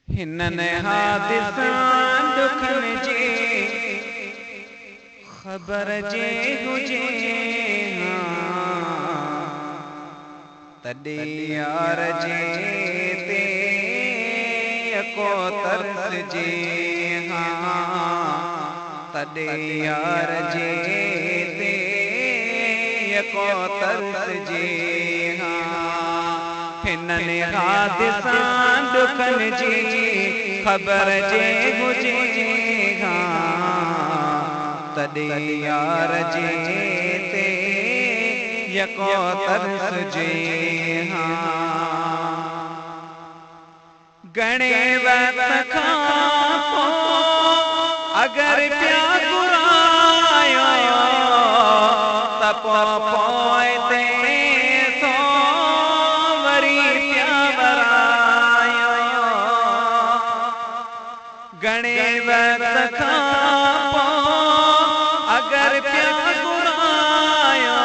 हिनने हादिसां दुखन जी खबर जे हुजे तॾे यार जे ते यको तरस जे तॾे यार जे ते यको तरस जे हिनने हादिसां दुखन जी खबर जे हुजे तॾे यार जे ते यको तरस जे घणे वक्त खां पोइ अगर प्या घुरायो त पोइ ते सो वरी प्या वरायो घणे वक्त खां पोइ अगर प्या घुरायो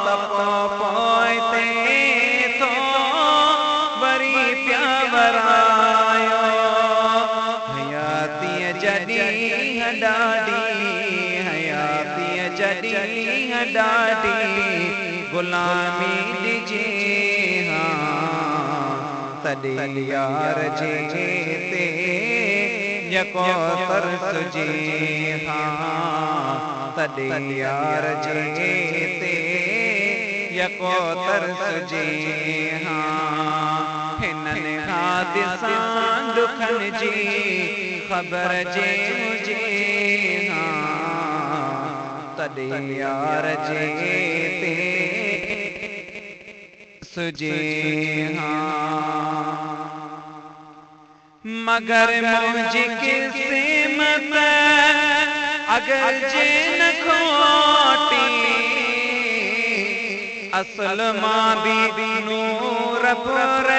त पोइ ते सो वरी प्या वरायो हयातीअ जॾहिं ॾाढी हयातीअ जॾहिं ॾाढी गुलामी ॾिजे तॾे यार जे ते यको तरस जे तॾे यार जे ते यको तरस जे हिनने हादिसां दुखन जी खबर जे हुजे तॾे यार जे ते सुजे मगर मुझी किस्मत अगर जे न खोटी असल मां भी नूर पर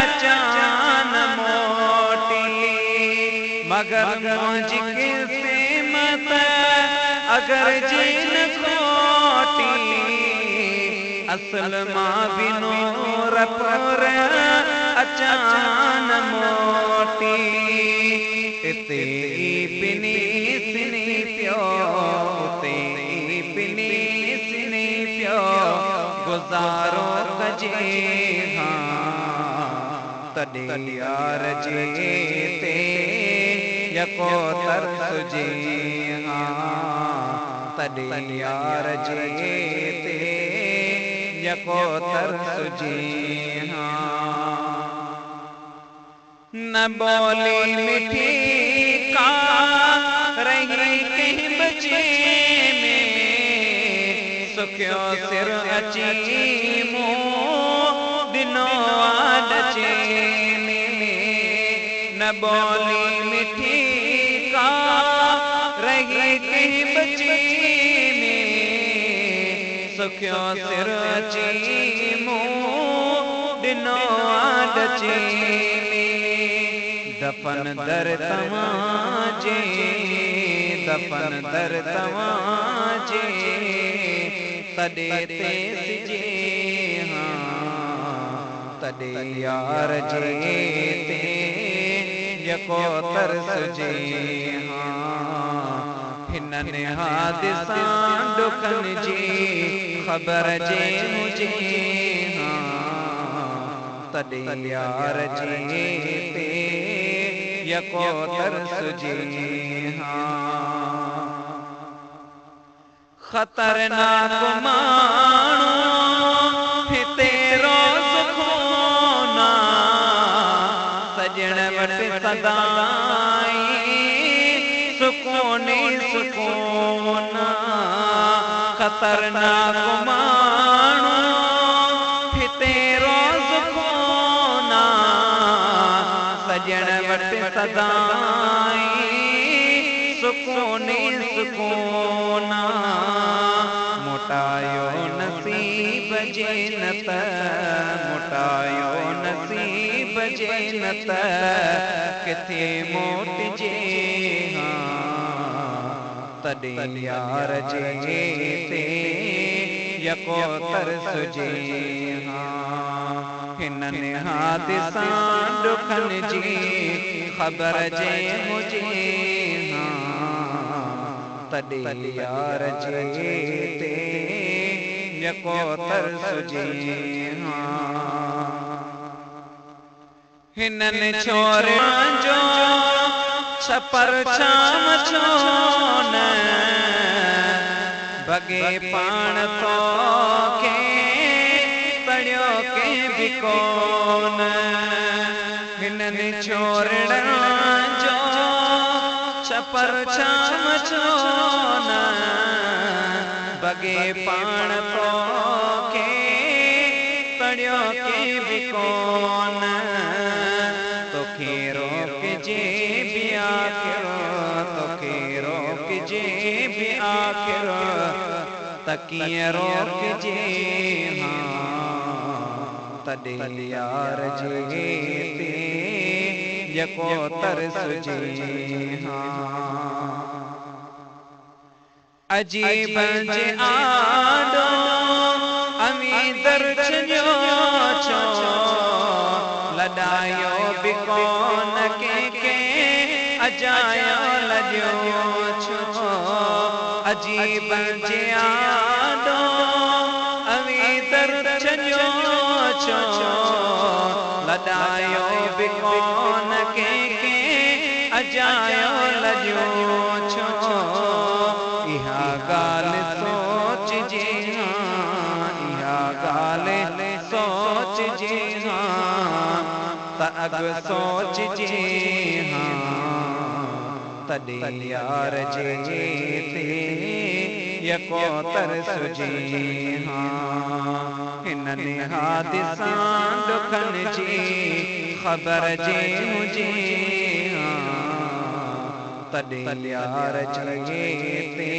अचान मोटी मगर मुझी किस्मत अगर जे न खोटी असल मां भी नूर पर अचान मोटी इते पिनी सिनी पियो उते पिनी सिनी पियो गुजारो कजे तॾे यार जे ते यको तरस जे तॾे यार जे ते यको तरस जे न बोली मिठी का रही कहीं बचे में सुखियो सिर अची मुँह दिनो आडचे न बोली मिठी का रही कहीं बचे में सुखियो सिर अची मुँह दिनो आडचे दफन दर तव्हांजे दफन दर तव्हांजे तॾे ते सिजे तॾे यार जे ते यको तरस जे हिनने हादिसां दुखन जी खबर जे हुजे तॾे यार जे ते यको तरस जे खतरनाक माण्हू हिते रोज़ खोना सजण वटि सदाई सुकून सुकून खतरनाक माण्हू हिते रोज़ खोना सजण वटि सदाई सुकून सुकून मोटायो नसीब जे नत मोटायो नसीब जे नत किथे मोटजे तॾे यार जे ते यको तरस जे हिननि हादिसा दुखन जी ख़बर जे मुझे तॾहिं यार जे ते यको तरसुजे हिननि छोरियुनि जो छपर छाम छो न बगे पाण तो के तड़ियो के भी कोन हिननि छोरियुनि जो छपर छाम छो न बगे पाण तो के तड़ियो के भी कोन तोखे रोकजे भी आखिर तोखे रोकजे भी आखिर तकिए रोकजे तॾहिं यार जे ते यको तरसुजे अजीब जे आडो अमी दर्शनियो छो लॾायो बि कोन के अजायो लॼो छो अजीब जे आडो अमी दर्शनियो छो लॾायो बि कोन के अजायो लॼो छो इहा ॻाल्हि सोचजे इहा ॻाल्हि सोचजे त अॻु सोचजे तॾहिं यार जे ते यको तरसुजे हिननि हादिसा दुखन जी ख़बर जे मुझे तॾहिं यार जे ते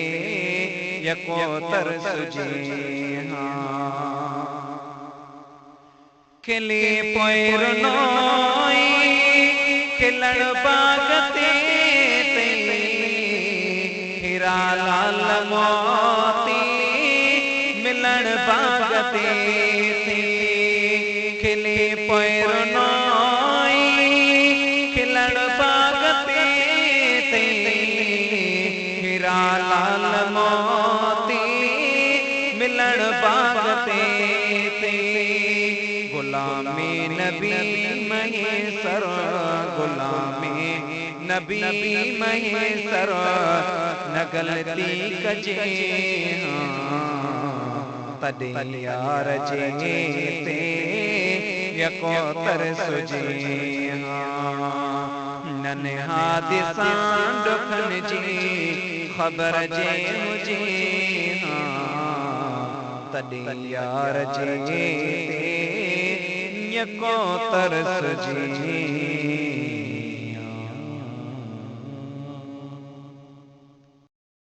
यको तरसुजे खिली पोइरनोई खिलण बाग ते हीरा लाल मोती मिलण बाग ते खिली पोइरनोई खिलण बाग ते हीरा लाल मोती मिलण बाग ते गुलामी नबी महेसर गुलामी नबी महेसर न गलती कजे तॾहिं यार जे ते यको तरसुजे हिननि हादिसा दुखन जी ख़बर जे मुझे तॾहिं यार जे ते यको तरसुजे